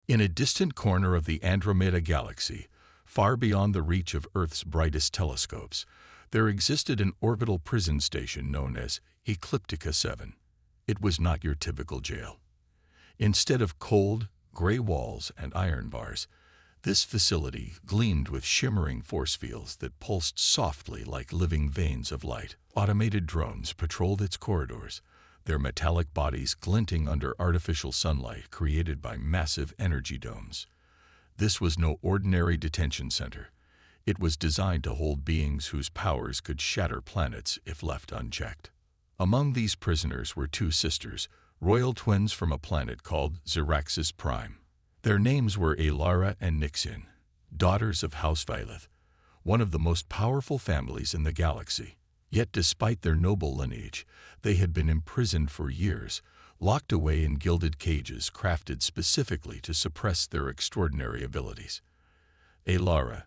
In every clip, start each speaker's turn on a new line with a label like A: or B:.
A: In a distant corner of the Andromeda Galaxy, far beyond the reach of Earth's brightest telescopes, there existed an orbital prison station known as Ecliptica 7. It was not your typical jail. Instead of cold, gray walls and iron bars, this facility gleamed with shimmering force fields that pulsed softly like living veins of light. Automated drones patrolled its corridors, their metallic bodies glinting under artificial sunlight created by massive energy domes. This was no ordinary detention center. It was designed to hold beings whose powers could shatter planets if left unchecked. Among these prisoners were two sisters, royal twins from a planet called Xeraxis Prime. Their names were Alara and Nixin, daughters of House Violet, one of the most powerful families in the galaxy. Yet despite their noble lineage, they had been imprisoned for years, locked away in gilded cages crafted specifically to suppress their extraordinary abilities. Alara,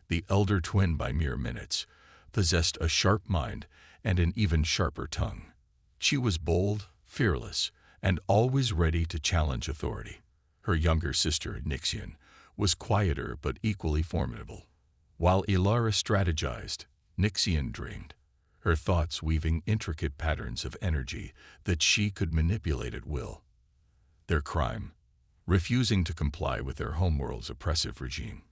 A: the elder twin by mere minutes, possessed a sharp mind and an even sharper tongue. She was bold, fearless, and always ready to challenge authority. Her younger sister, Nixian, was quieter but equally formidable. While Alara strategized, Nixian dreamed, her thoughts weaving intricate patterns of energy that she could manipulate at will. Their crime: refusing to comply with their homeworld's oppressive regime.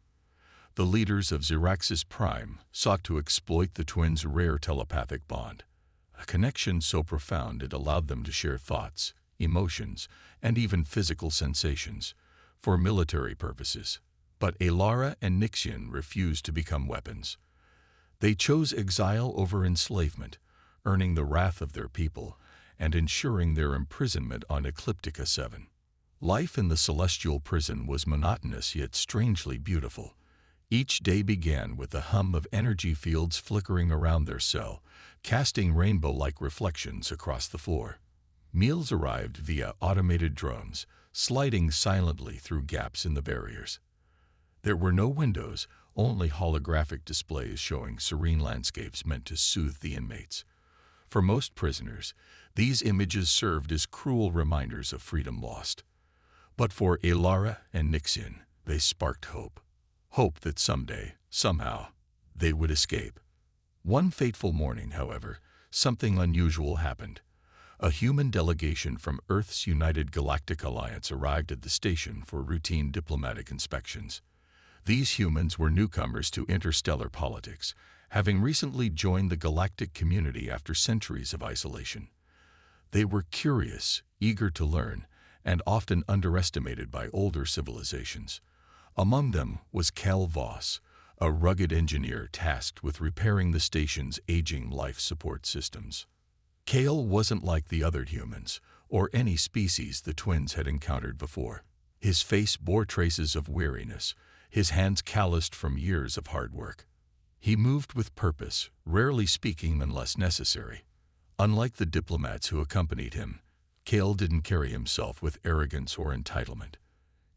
A: The leaders of Xeraxis Prime sought to exploit the twins' rare telepathic bond, a connection so profound it allowed them to share thoughts, emotions, and even physical sensations for military purposes. But Alara and Nixian refused to become weapons. They chose exile over enslavement, earning the wrath of their people and ensuring their imprisonment on Ecliptica 7. Life in the celestial prison was monotonous yet strangely beautiful. Each day began with the hum of energy fields flickering around their cell, casting rainbow-like reflections across the floor. Meals arrived via automated drones, sliding silently through gaps in the barriers. There were no windows, only holographic displays showing serene landscapes meant to soothe the inmates. For most prisoners, these images served as cruel reminders of freedom lost. But for Alara and Nixian, they sparked hope. Hope that someday, somehow, they would escape. One fateful morning, however, something unusual happened. A human delegation from Earth's United Galactic Alliance arrived at the station for routine diplomatic inspections. These humans were newcomers to interstellar politics, having recently joined the galactic community after centuries of isolation. They were curious, eager to learn, and often underestimated by older civilizations. Among them was Cal Voss, a rugged engineer tasked with repairing the station's aging life support systems. Kale wasn't like the other humans, or any species the twins had encountered before. His face bore traces of weariness, his hands calloused from years of hard work. He moved with purpose, rarely speaking unless necessary. Unlike the diplomats who accompanied him, Kale didn't carry himself with arrogance or entitlement.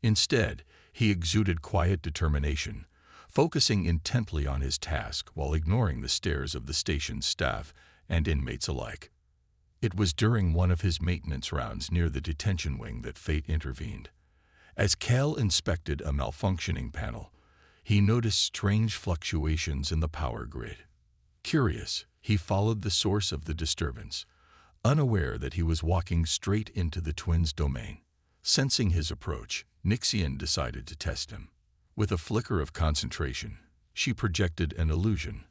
A: Instead, he exuded quiet determination, focusing intently on his task while ignoring the stares of the station's staff and inmates alike. It was during one of his maintenance rounds near the detention wing that fate intervened. As Cal inspected a malfunctioning panel, he noticed strange fluctuations in the power grid. Curious, he followed the source of the disturbance, unaware that he was walking straight into the twins' domain. Sensing his approach, Nixian decided to test him. With a flicker of concentration, she projected an illusion,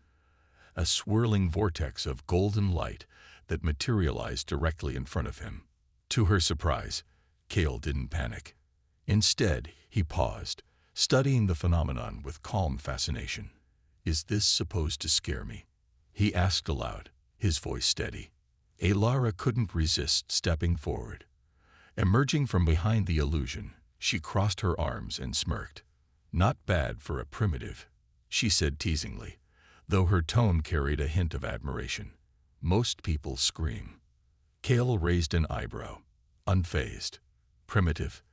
A: a swirling vortex of golden light that materialized directly in front of him. To her surprise, Kale didn't panic. Instead, he paused, studying the phenomenon with calm fascination. "Is this supposed to scare me?" he asked aloud, his voice steady. Alara couldn't resist stepping forward. Emerging from behind the illusion, she crossed her arms and smirked. "Not bad for a primitive," she said teasingly, though her tone carried a hint of admiration. "Most people scream." Kale raised an eyebrow, unfazed. "Primitive?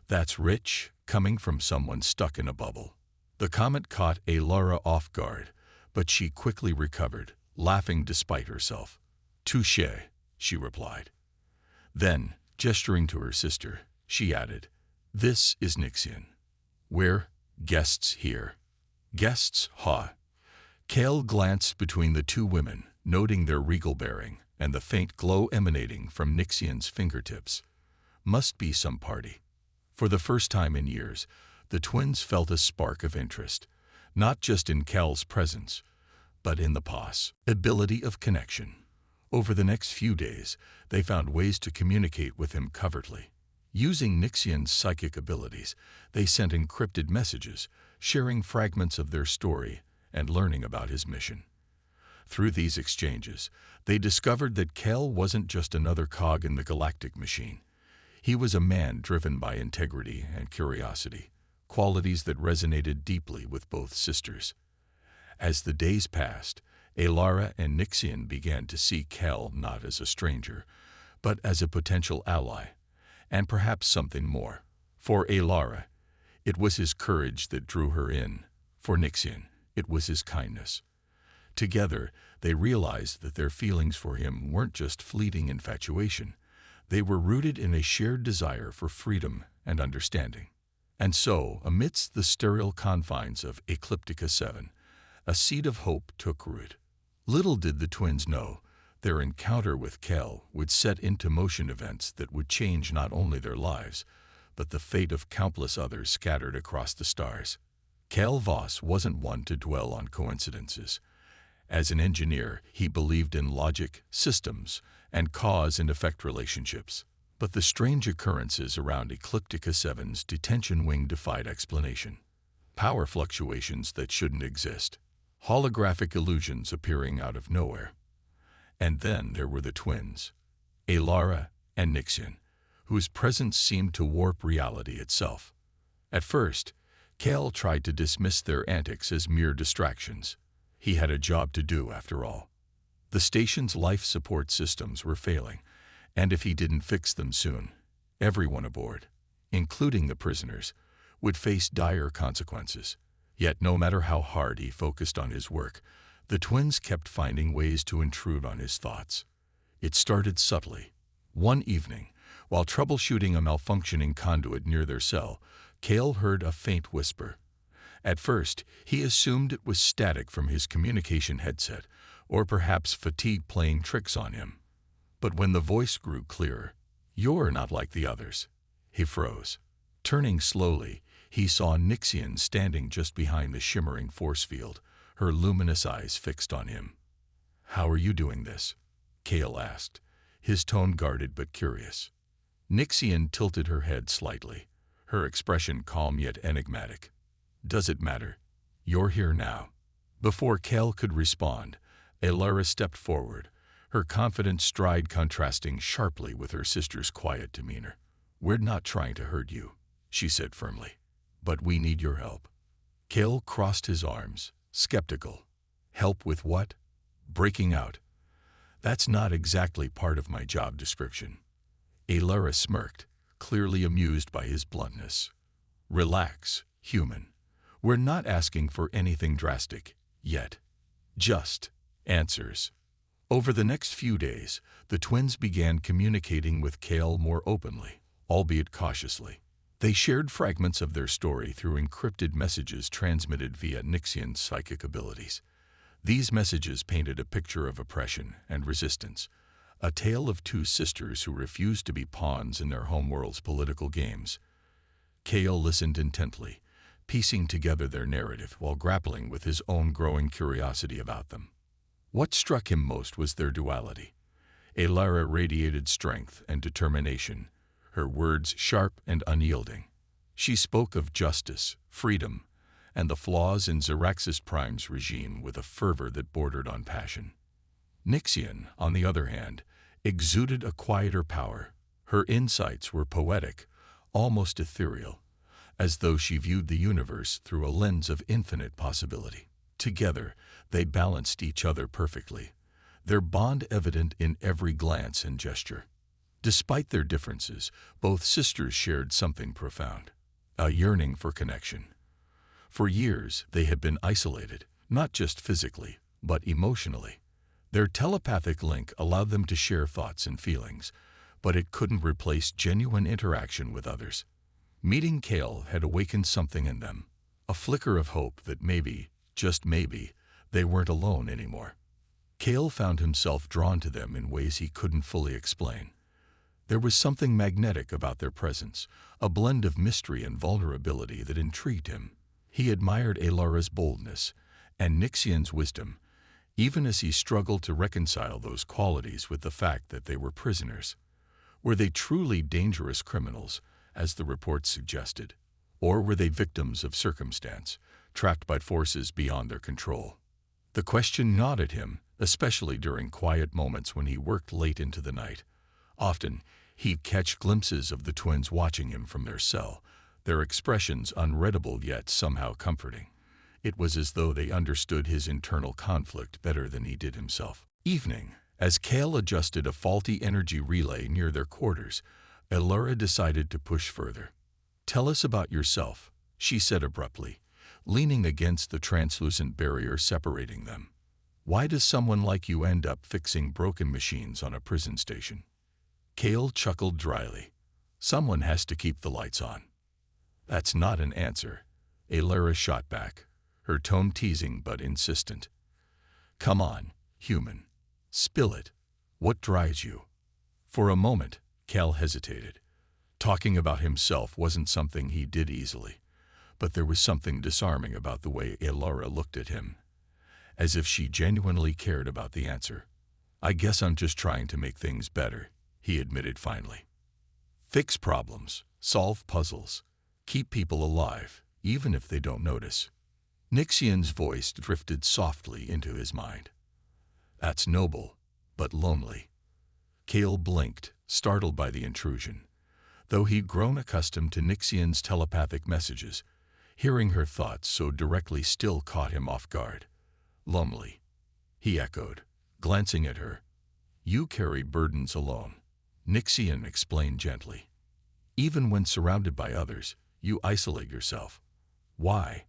A: That's rich, coming from someone stuck in a bubble." The comment caught Alara off guard, but she quickly recovered, laughing despite herself. "Touché," she replied. Then, gesturing to her sister, she added, This is Nixian. We're guests here. Guests, ha. Kale glanced between the two women, noting their regal bearing and the faint glow emanating from Nixian's fingertips. Must be some party. For the first time in years, the twins felt a spark of interest, not just in Cal's presence, but in the possibility of connection. Over the next few days, they found ways to communicate with him covertly. Using Nixian's psychic abilities, they sent encrypted messages, sharing fragments of their story and learning about his mission. Through these exchanges, they discovered that Cal wasn't just another cog in the galactic machine. He was a man driven by integrity and curiosity, qualities that resonated deeply with both sisters. As the days passed, Alara and Nixian began to see Cal not as a stranger, but as a potential ally, and perhaps something more. For Alara, it was his courage that drew her in. For Nixian, it was his kindness. Together, they realized that their feelings for him weren't just fleeting infatuation. They were rooted in a shared desire for freedom and understanding. And so, amidst the sterile confines of Ecliptica 7, a seed of hope took root. Little did the twins know, their encounter with Cal would set into motion events that would change not only their lives, but the fate of countless others scattered across the stars. Cal Voss wasn't one to dwell on coincidences. As an engineer, he believed in logic, systems, and cause and effect relationships. But the strange occurrences around Ecliptica 7's detention wing defied explanation. Power fluctuations that shouldn't exist. Holographic illusions appearing out of nowhere. And then there were the twins, Alara and Nixian, whose presence seemed to warp reality itself. At first, Cal tried to dismiss their antics as mere distractions. He had a job to do, after all. The station's life support systems were failing, and if he didn't fix them soon, everyone aboard, including the prisoners, would face dire consequences. Yet no matter how hard he focused on his work, the twins kept finding ways to intrude on his thoughts. It started subtly. One evening, while troubleshooting a malfunctioning conduit near their cell, Cal heard a faint whisper. At first, he assumed it was static from his communication headset, or perhaps fatigue playing tricks on him. But when the voice grew clearer, "You're not like the others," he froze. Turning slowly, he saw Nixian standing just behind the shimmering force field, her luminous eyes fixed on him. "How are you doing this?" Cal asked, his tone guarded but curious. Nixian tilted her head slightly, her expression calm yet enigmatic. "Does it matter? You're here now." Before Cal could respond, Alara stepped forward, her confident stride contrasting sharply with her sister's quiet demeanor. "We're not trying to hurt you," she said firmly, "but we need your help." Cal crossed his arms, skeptical. "Help with what?" "Breaking out." "That's not exactly part of my job description." Alara smirked, clearly amused by his bluntness. "Relax, human. We're not asking for anything drastic, yet. Just answers." Over the next few days, the twins began communicating with Cal more openly, albeit cautiously. They shared fragments of their story through encrypted messages transmitted via Nixian's psychic abilities. These messages painted a picture of oppression and resistance, a tale of two sisters who refused to be pawns in their homeworld's political games. Cal listened intently, piecing together their narrative while grappling with his own growing curiosity about them. What struck him most was their duality. Alara radiated strength and determination, her words sharp and unyielding. She spoke of justice, freedom, and the flaws in Xeraxis Prime's regime with a fervor that bordered on passion. Nixian, on the other hand, exuded a quieter power. Her insights were poetic, almost ethereal, as though she viewed the universe through a lens of infinite possibility. Together, they balanced each other perfectly, their bond evident in every glance and gesture. Despite their differences, both sisters shared something profound, a yearning for connection. For years, they had been isolated, not just physically, but emotionally. Their telepathic link allowed them to share thoughts and feelings, but it couldn't replace genuine interaction with others. Meeting Kale had awakened something in them, a flicker of hope that maybe, just maybe, they weren't alone anymore. Kale found himself drawn to them in ways he couldn't fully explain. There was something magnetic about their presence, a blend of mystery and vulnerability that intrigued him. He admired Alara's boldness and Nixian's wisdom, even as he struggled to reconcile those qualities with the fact that they were prisoners. Were they truly dangerous criminals, as the reports suggested, or were they victims of circumstance, trapped by forces beyond their control? The question gnawed at him, especially during quiet moments when he worked late into the night. Often, he'd catch glimpses of the twins watching him from their cell, their expressions unreadable yet somehow comforting. It was as though they understood his internal conflict better than he did himself. Evening. As Kale adjusted a faulty energy relay near their quarters, Alara decided to push further. "Tell us about yourself," she said abruptly, leaning against the translucent barrier separating them. "Why does someone like you end up fixing broken machines on a prison station?" Kale chuckled dryly. "Someone has to keep the lights on." "That's not an answer," Alara shot back, her tone teasing but insistent. "Come on, human. Spill it. What drives you?" For a moment, Kale hesitated. Talking about himself wasn't something he did easily, but there was something disarming about the way Alara looked at him, as if she genuinely cared about the answer. "I guess I'm just trying to make things better," he admitted finally. "Fix problems, solve puzzles, keep people alive, even if they don't notice." Nixian's voice drifted softly into his mind. "That's noble, but lonely." Kale blinked, startled by the intrusion. Though he'd grown accustomed to Nixian's telepathic messages, hearing her thoughts so directly still caught him off guard. "Lonely," he echoed, glancing at her. "You carry burdens alone," Nixian explained gently. "Even when surrounded by others, you isolate yourself. Why?"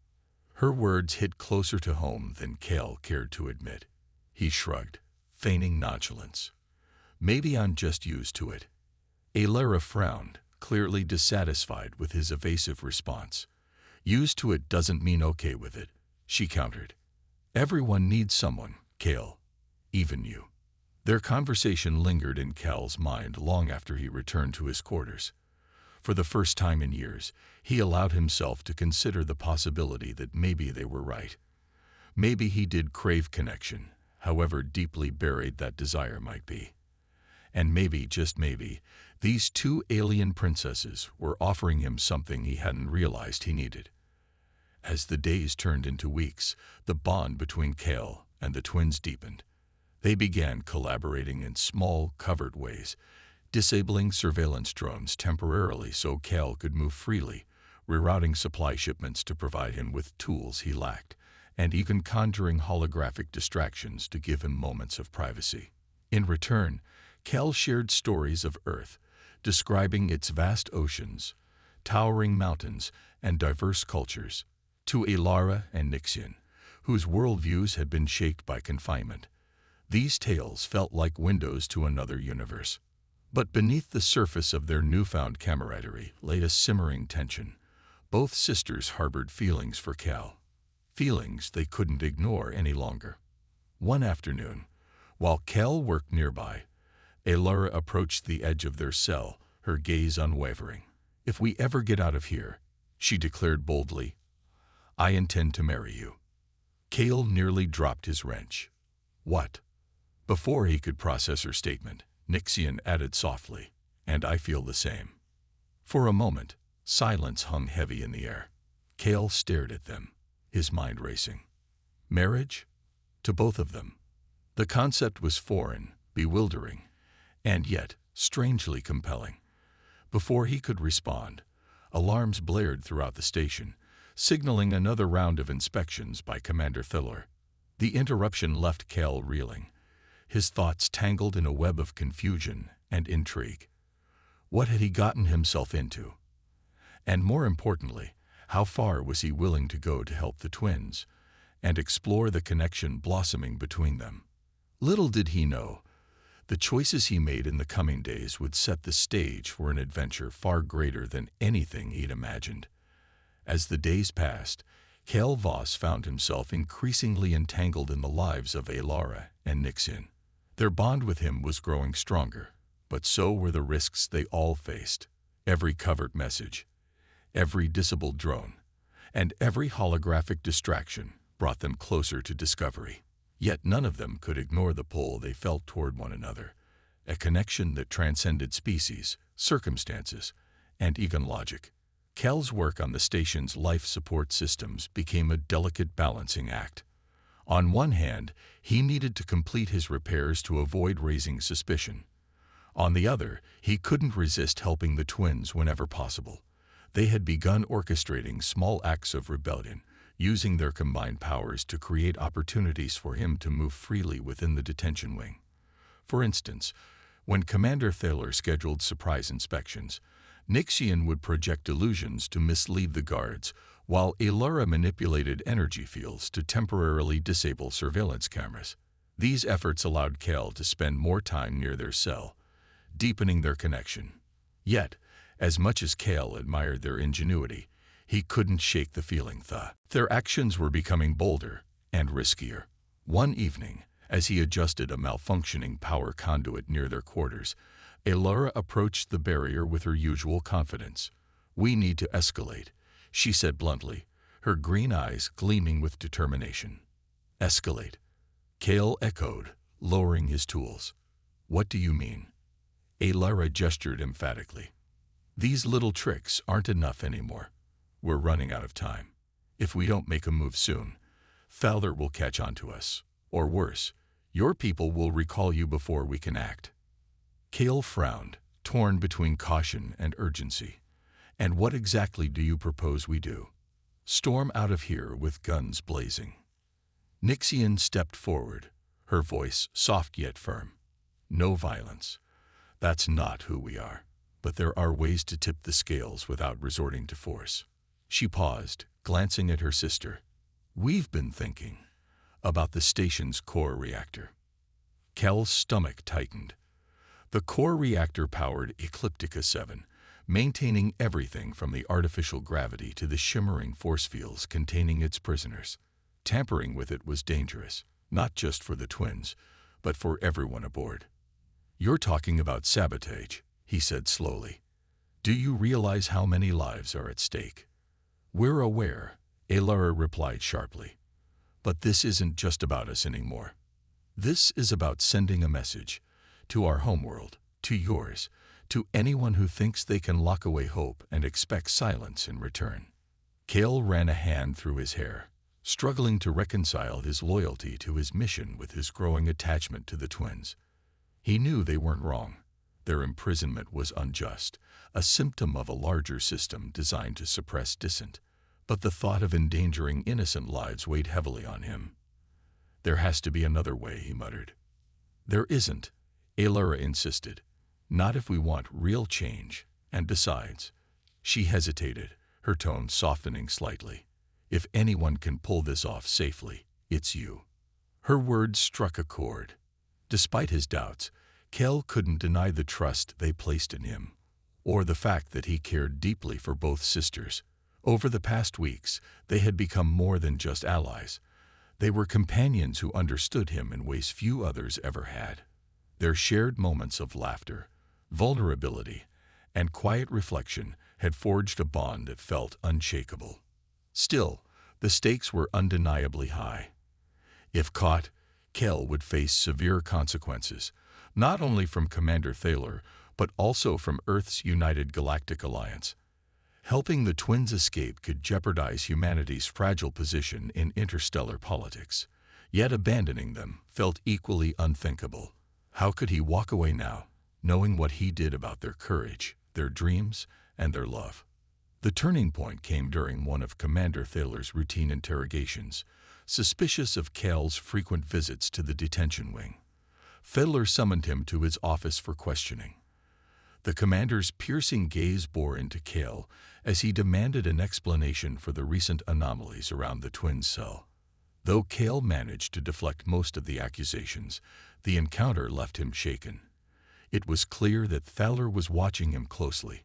A: Her words hit closer to home than Kale cared to admit. He shrugged, feigning nonchalance. "Maybe I'm just used to it." Alara frowned, clearly dissatisfied with his evasive response. "Used to it doesn't mean okay with it," she countered. "Everyone needs someone, Kale. Even you." Their conversation lingered in Kale's mind long after he returned to his quarters. For the first time in years, he allowed himself to consider the possibility that maybe they were right. Maybe he did crave connection, however deeply buried that desire might be. And maybe, just maybe, these two alien princesses were offering him something he hadn't realized he needed. As the days turned into weeks, the bond between Kale and the twins deepened. They began collaborating in small, covert ways, disabling surveillance drones temporarily so Kale could move freely, rerouting supply shipments to provide him with tools he lacked, and even conjuring holographic distractions to give him moments of privacy. In return, Kale shared stories of Earth, describing its vast oceans, towering mountains, and diverse cultures, to Alara and Nixian, whose worldviews had been shaped by confinement. These tales felt like windows to another universe. But beneath the surface of their newfound camaraderie lay a simmering tension. Both sisters harbored feelings for Kale, feelings they couldn't ignore any longer. One afternoon, while Kale worked nearby, Alara approached the edge of their cell, her gaze unwavering. "If we ever get out of here," she declared boldly, "I intend to marry you." Kale nearly dropped his wrench. "What?" Before he could process her statement, Nixian added softly, "And I feel the same." For a moment, silence hung heavy in the air. Kale stared at them, his mind racing. Marriage? To both of them. The concept was foreign, bewildering, and yet strangely compelling. Before he could respond, alarms blared throughout the station, signaling another round of inspections by Commander Thiller. The interruption left Kale reeling, his thoughts tangled in a web of confusion and intrigue. What had he gotten himself into? And more importantly, how far was he willing to go to help the twins and explore the connection blossoming between them? Little did he know The choices he made in the coming days would set the stage for an adventure far greater than anything he'd imagined. As the days passed, Kale Voss found himself increasingly entangled in the lives of Alara and Nixian. Their bond with him was growing stronger, but so were the risks they all faced. Every covert message, every disabled drone, and every holographic distraction brought them closer to discovery. Yet none of them could ignore the pull they felt toward one another, a connection that transcended species, circumstances, and even logic. Kel's work on the station's life support systems became a delicate balancing act. On one hand, he needed to complete his repairs to avoid raising suspicion. On the other, he couldn't resist helping the twins whenever possible. They had begun orchestrating small acts of rebellion, using their combined powers to create opportunities for him to move freely within the detention wing. For instance, when Commander Thaler scheduled surprise inspections, Nixian would project illusions to mislead the guards, while Alara manipulated energy fields to temporarily disable surveillance cameras. These efforts allowed Kale to spend more time near their cell, deepening their connection. Yet, as much as Kale admired their ingenuity, he couldn't shake the feeling that their actions were becoming bolder and riskier. One evening, as he adjusted a malfunctioning power conduit near their quarters, Alara approached the barrier with her usual confidence. "We need to escalate," she said bluntly, her green eyes gleaming with determination. "Escalate?" Kale echoed, lowering his tools. "What do you mean?" Alara gestured emphatically. "These little tricks aren't enough anymore. We're running out of time. If we don't make a move soon, Thaler will catch on to us. Or worse, your people will recall you before we can act." Kale frowned, torn between caution and urgency. "And what exactly do you propose we do?" "Storm out of here with guns blazing." Nixian stepped forward, her voice soft yet firm. "No violence. That's not who we are. But there are ways to tip the scales without resorting to force." She paused, glancing at her sister. "We've been thinking about the station's core reactor." Kel's stomach tightened. The core reactor powered Ecliptica 7, maintaining everything from the artificial gravity to the shimmering force fields containing its prisoners. Tampering with it was dangerous, not just for the twins, but for everyone aboard. "You're talking about sabotage," he said slowly. "Do you realize how many lives are at stake?" "We're aware," Alara replied sharply. "But this isn't just about us anymore. This is about sending a message to our homeworld, to yours, to anyone who thinks they can lock away hope and expect silence in return." Kale ran a hand through his hair, struggling to reconcile his loyalty to his mission with his growing attachment to the twins. He knew they weren't wrong. Their imprisonment was unjust, a symptom of a larger system designed to suppress dissent. But the thought of endangering innocent lives weighed heavily on him. "There has to be another way," he muttered. "There isn't," Alara insisted. "Not if we want real change. And besides," she hesitated, her tone softening slightly, "if anyone can pull this off safely, it's you." Her words struck a chord. Despite his doubts, Kel couldn't deny the trust they placed in him, or the fact that he cared deeply for both sisters. Over the past weeks, they had become more than just allies. They were companions who understood him in ways few others ever had. Their shared moments of laughter, vulnerability, and quiet reflection had forged a bond that felt unshakable. Still, the stakes were undeniably high. If caught, Kel would face severe consequences, not only from Commander Thaler, but also from Earth's United Galactic Alliance. Helping the twins escape could jeopardize humanity's fragile position in interstellar politics. Yet abandoning them felt equally unthinkable. How could he walk away now, knowing what he did about their courage, their dreams, and their love? The turning point came during one of Commander Thaler's routine interrogations, suspicious of Kel's frequent visits to the detention wing. Thaler summoned him to his office for questioning. The commander's piercing gaze bore into Kale as he demanded an explanation for the recent anomalies around the twins' cell. Though Kale managed to deflect most of the accusations, the encounter left him shaken. It was clear that Thaler was watching him closely,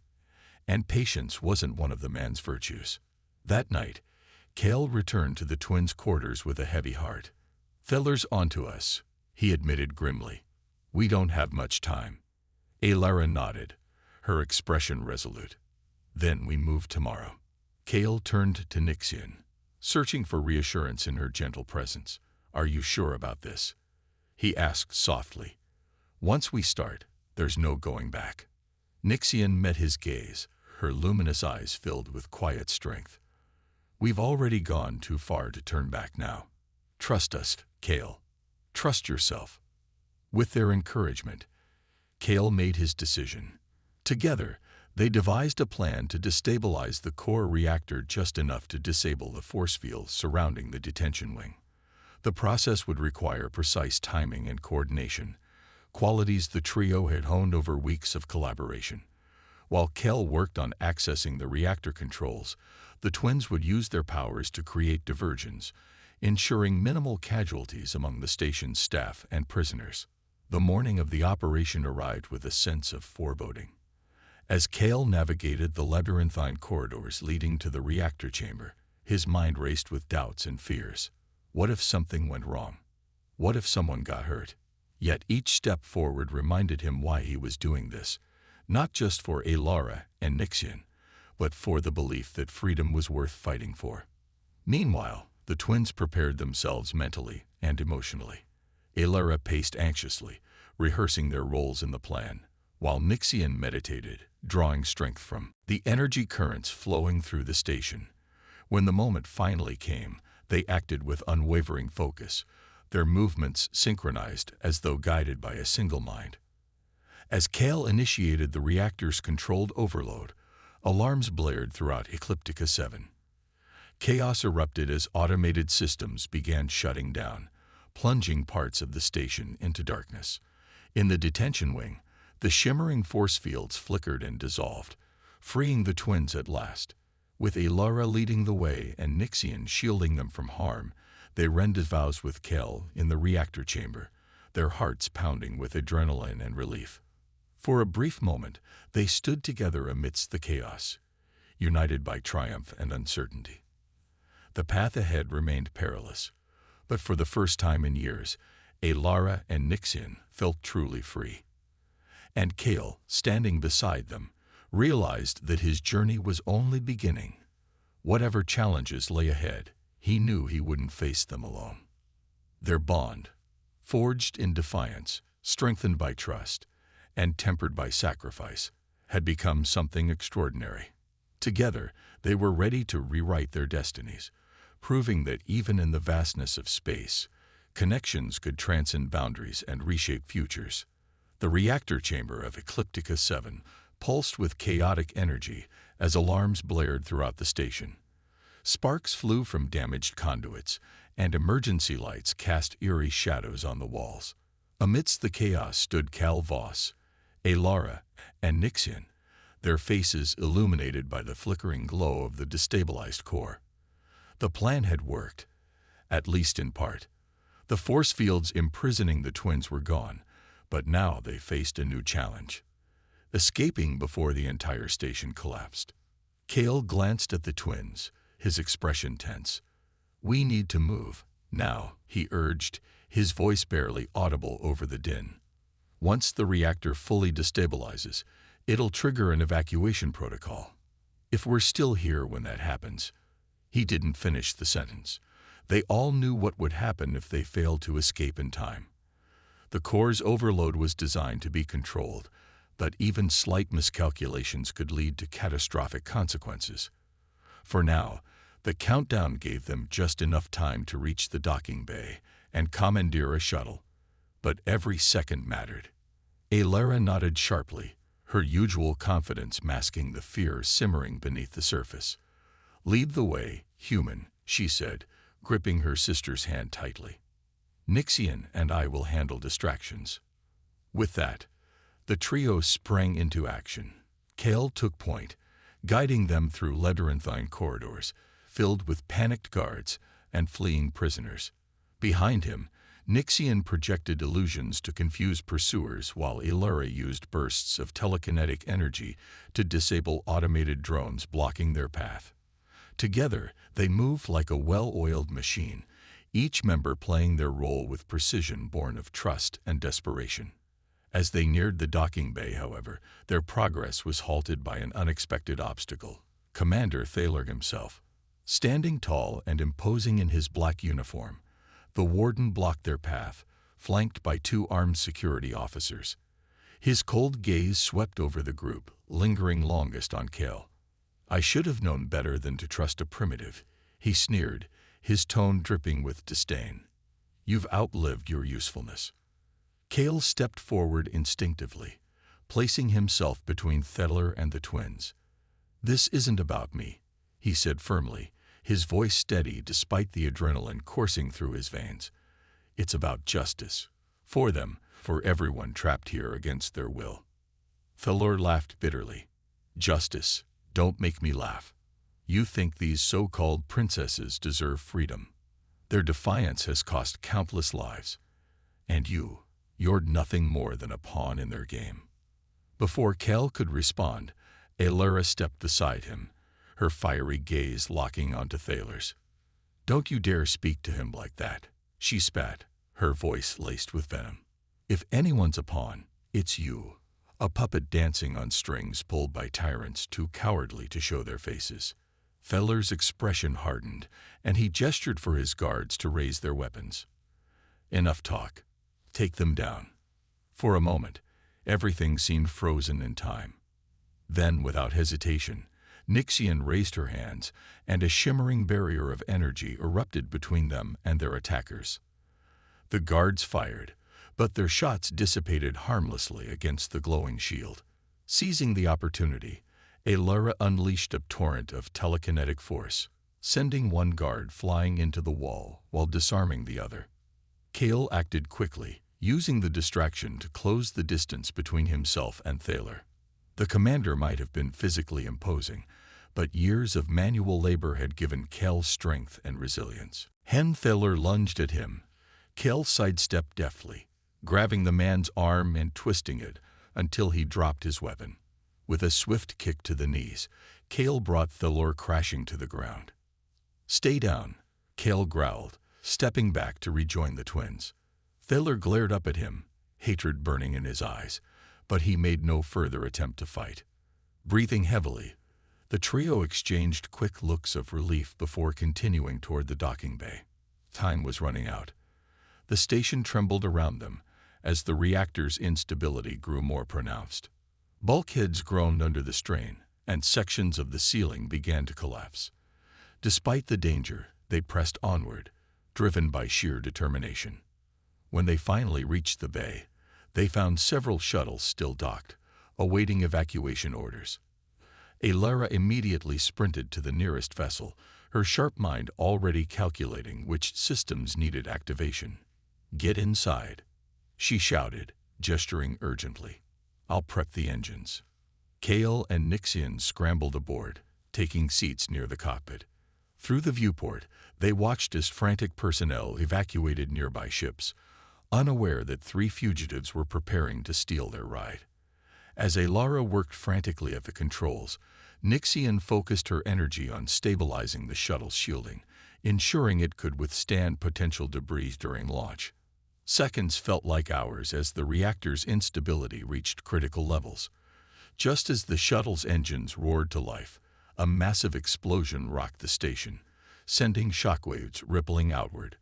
A: and patience wasn't one of the man's virtues. That night, Kale returned to the twins' quarters with a heavy heart. "Thaler's onto us," he admitted grimly. "We don't have much time." Alara nodded, her expression resolute. "Then we move tomorrow." Kale turned to Nixian, searching for reassurance in her gentle presence. "Are you sure about this?" he asked softly. "Once we start, there's no going back." Nixian met his gaze, her luminous eyes filled with quiet strength. "We've already gone too far to turn back now. Trust us, Kale. Trust yourself." With their encouragement, Kale made his decision. Together, they devised a plan to destabilize the core reactor just enough to disable the force fields surrounding the detention wing. The process would require precise timing and coordination, qualities the trio had honed over weeks of collaboration. While Kale worked on accessing the reactor controls, the twins would use their powers to create diversions, ensuring minimal casualties among the station's staff and prisoners. The morning of the operation arrived with a sense of foreboding. As Kale navigated the labyrinthine corridors leading to the reactor chamber, his mind raced with doubts and fears. What if something went wrong? What if someone got hurt? Yet each step forward reminded him why he was doing this, not just for Alara and Nixian, but for the belief that freedom was worth fighting for. Meanwhile, the twins prepared themselves mentally and emotionally. Alara paced anxiously, rehearsing their roles in the plan, while Nixian meditated, drawing strength from the energy currents flowing through the station. When the moment finally came, they acted with unwavering focus, their movements synchronized as though guided by a single mind. As Kale initiated the reactor's controlled overload, alarms blared throughout Ecliptica 7. Chaos erupted as automated systems began shutting down, plunging parts of the station into darkness. In the detention wing, the shimmering force fields flickered and dissolved, freeing the twins at last. With Alara leading the way and Nixian shielding them from harm, they rendezvoused with Kale in the reactor chamber, their hearts pounding with adrenaline and relief. For a brief moment, they stood together amidst the chaos, united by triumph and uncertainty. The path ahead remained perilous, but for the first time in years, Alara and Nixian felt truly free. And Kale, standing beside them, realized that his journey was only beginning. Whatever challenges lay ahead, he knew he wouldn't face them alone. Their bond, forged in defiance, strengthened by trust, and tempered by sacrifice, had become something extraordinary. Together, they were ready to rewrite their destinies, proving that even in the vastness of space, connections could transcend boundaries and reshape futures. The reactor chamber of Ecliptica 7 pulsed with chaotic energy as alarms blared throughout the station. Sparks flew from damaged conduits, and emergency lights cast eerie shadows on the walls. Amidst the chaos stood Cal Voss, Alara, and Nixian, their faces illuminated by the flickering glow of the destabilized core. The plan had worked, at least in part. The force fields imprisoning the twins were gone, but now they faced a new challenge: escaping before the entire station collapsed. Kale glanced at the twins, his expression tense. "We need to move, now," he urged, his voice barely audible over the din. "Once the reactor fully destabilizes, it'll trigger an evacuation protocol. If we're still here when that happens..." He didn't finish the sentence. They all knew what would happen if they failed to escape in time. The core's overload was designed to be controlled, but even slight miscalculations could lead to catastrophic consequences. For now, the countdown gave them just enough time to reach the docking bay and commandeer a shuttle. But every second mattered. Alara nodded sharply, her usual confidence masking the fear simmering beneath the surface. "Lead the way, human," she said, gripping her sister's hand tightly. "Nixian and I will handle distractions." With that, the trio sprang into action. Kale took point, guiding them through labyrinthine corridors filled with panicked guards and fleeing prisoners. Behind him, Nixian projected illusions to confuse pursuers while Illyra used bursts of telekinetic energy to disable automated drones blocking their path. Together, they moved like a well-oiled machine, each member playing their role with precision born of trust and desperation. As they neared the docking bay, however, their progress was halted by an unexpected obstacle. Commander Thaler himself. Standing tall and imposing in his black uniform, the warden blocked their path, flanked by 2 armed security officers. His cold gaze swept over the group, lingering longest on Kale. "I should have known better than to trust a primitive," he sneered, his tone dripping with disdain. "You've outlived your usefulness." Kale stepped forward instinctively, placing himself between Thaler and the twins. "This isn't about me," he said firmly, his voice steady despite the adrenaline coursing through his veins. "It's about justice. For them, for everyone trapped here against their will." Thaler laughed bitterly. "Justice? Don't make me laugh. You think these so-called princesses deserve freedom. Their defiance has cost countless lives. And you're nothing more than a pawn in their game." Before Kel could respond, Illyra stepped beside him, her fiery gaze locking onto Thaler's. "Don't you dare speak to him like that," she spat, her voice laced with venom. "If anyone's a pawn, it's you, a puppet dancing on strings pulled by tyrants too cowardly to show their faces." Thaler's expression hardened, and he gestured for his guards to raise their weapons. "Enough talk. Take them down." For a moment, everything seemed frozen in time. Then, without hesitation, Nixian raised her hands, and a shimmering barrier of energy erupted between them and their attackers. The guards fired, but their shots dissipated harmlessly against the glowing shield. Seizing the opportunity, Illyra unleashed a torrent of telekinetic force, sending one guard flying into the wall while disarming the other. Kale acted quickly, using the distraction to close the distance between himself and Thaler. The commander might have been physically imposing, but years of manual labor had given Kale strength and resilience. Thaler lunged at him. Kale sidestepped deftly, grabbing the man's arm and twisting it until he dropped his weapon. With a swift kick to the knees, Kale brought Thaler crashing to the ground. "Stay down," Kale growled, stepping back to rejoin the twins. Thaler glared up at him, hatred burning in his eyes, but he made no further attempt to fight. Breathing heavily, the trio exchanged quick looks of relief before continuing toward the docking bay. Time was running out. The station trembled around them as the reactor's instability grew more pronounced. Bulkheads groaned under the strain, and sections of the ceiling began to collapse. Despite the danger, they pressed onward, driven by sheer determination. When they finally reached the bay, they found several shuttles still docked, awaiting evacuation orders. Illyra immediately sprinted to the nearest vessel, her sharp mind already calculating which systems needed activation. "Get inside," she shouted, gesturing urgently. "I'll prep the engines." Kale and Nixian scrambled aboard, taking seats near the cockpit. Through the viewport, they watched as frantic personnel evacuated nearby ships, unaware that 3 fugitives were preparing to steal their ride. As Illyra worked frantically at the controls, Nixian focused her energy on stabilizing the shuttle's shielding, ensuring it could withstand potential debris during launch. Seconds felt like hours as the reactor's instability reached critical levels. Just as the shuttle's engines roared to life, a massive explosion rocked the station, sending shockwaves rippling outward.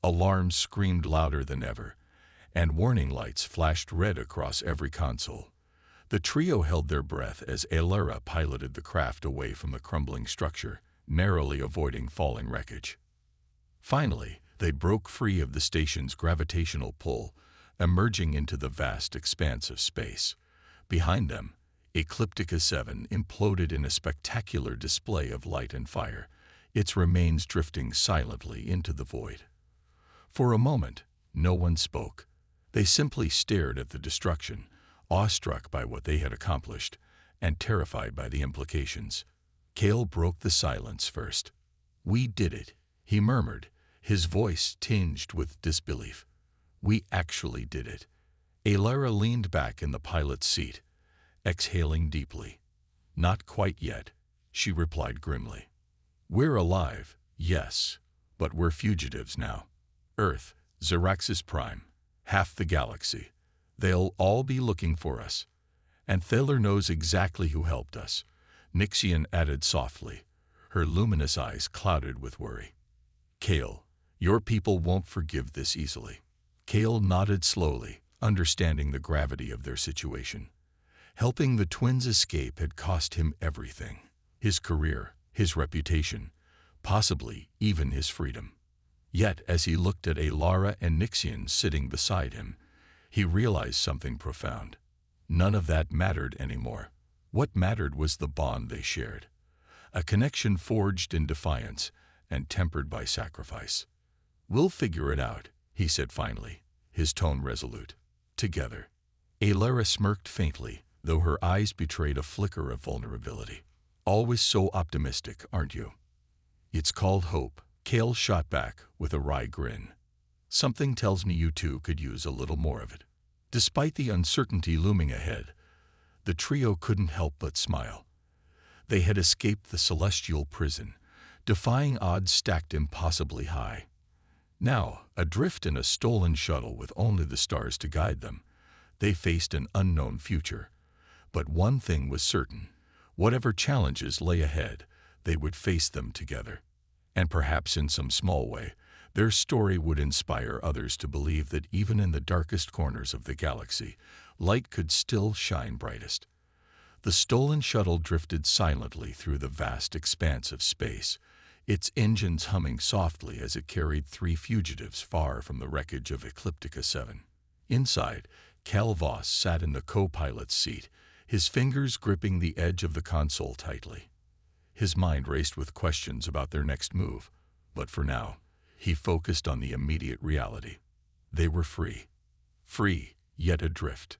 A: Alarms screamed louder than ever, and warning lights flashed red across every console. The trio held their breath as Illyra piloted the craft away from the crumbling structure, narrowly avoiding falling wreckage. Finally, they broke free of the station's gravitational pull, emerging into the vast expanse of space. Behind them, Ecliptica 7 imploded in a spectacular display of light and fire, its remains drifting silently into the void. For a moment, no one spoke. They simply stared at the destruction, awestruck by what they had accomplished, and terrified by the implications. Kale broke the silence first. "We did it," he murmured, his voice tinged with disbelief. We actually did it. Alara leaned back in the pilot's seat, exhaling deeply. Not quite yet, she replied grimly. We're alive, yes, but we're fugitives now. Earth, Xeraxis Prime, half the galaxy. They'll all be looking for us. And Thaler knows exactly who helped us, Nixian added softly, her luminous eyes clouded with worry. Kale, your people won't forgive this easily. Kale nodded slowly, understanding the gravity of their situation. Helping the twins escape had cost him everything. His career, his reputation, possibly even his freedom. Yet, as he looked at Alara and Nixian sitting beside him, he realized something profound. None of that mattered anymore. What mattered was the bond they shared. A connection forged in defiance and tempered by sacrifice. We'll figure it out, he said finally, his tone resolute. Together. Alara smirked faintly, though her eyes betrayed a flicker of vulnerability. Always so optimistic, aren't you? It's called hope, Kale shot back with a wry grin. Something tells me you two could use a little more of it. Despite the uncertainty looming ahead, the trio couldn't help but smile. They had escaped the celestial prison, defying odds stacked impossibly high. Now, adrift in a stolen shuttle with only the stars to guide them, they faced an unknown future. But one thing was certain: whatever challenges lay ahead, they would face them together. And perhaps in some small way, their story would inspire others to believe that even in the darkest corners of the galaxy, light could still shine brightest. The stolen shuttle drifted silently through the vast expanse of space, its engines humming softly as it carried 3 fugitives far from the wreckage of Ecliptica 7. Inside, Cal Voss sat in the co-pilot's seat, his fingers gripping the edge of the console tightly. His mind raced with questions about their next move, but for now, he focused on the immediate reality. They were free. Free, yet adrift,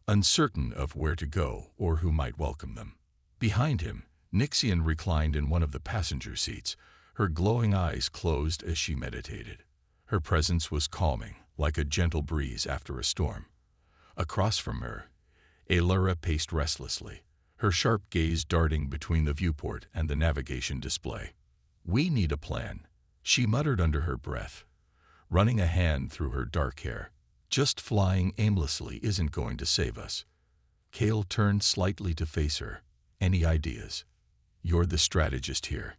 A: uncertain of where to go or who might welcome them. Behind him, Nixian reclined in one of the passenger seats, her glowing eyes closed as she meditated. Her presence was calming, like a gentle breeze after a storm. Across from her, Alara paced restlessly, her sharp gaze darting between the viewport and the navigation display. We need a plan, she muttered under her breath, running a hand through her dark hair. Just flying aimlessly isn't going to save us. Kale turned slightly to face her. Any ideas? You're the strategist here.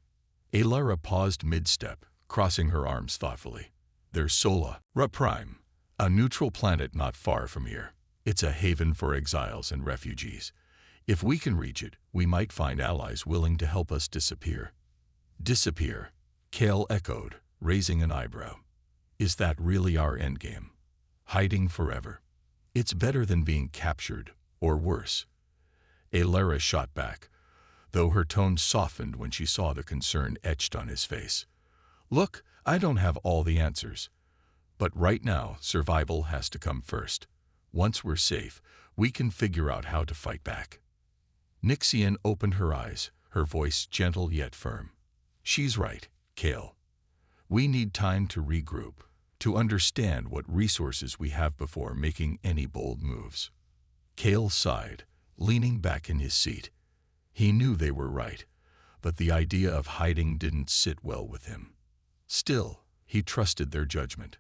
A: Alara paused mid-step, crossing her arms thoughtfully. There's Sola Prime, a neutral planet not far from here. It's a haven for exiles and refugees. If we can reach it, we might find allies willing to help us disappear. Disappear, Kale echoed, raising an eyebrow. Is that really our endgame? Hiding forever? It's better than being captured, or worse. Alara shot back, though her tone softened when she saw the concern etched on his face. Look, I don't have all the answers. But right now, survival has to come first. Once we're safe, we can figure out how to fight back. Nixian opened her eyes, her voice gentle yet firm. She's right, Kale. We need time to regroup, to understand what resources we have before making any bold moves. Kale sighed, leaning back in his seat. He knew they were right, but the idea of hiding didn't sit well with him. Still, he trusted their judgment.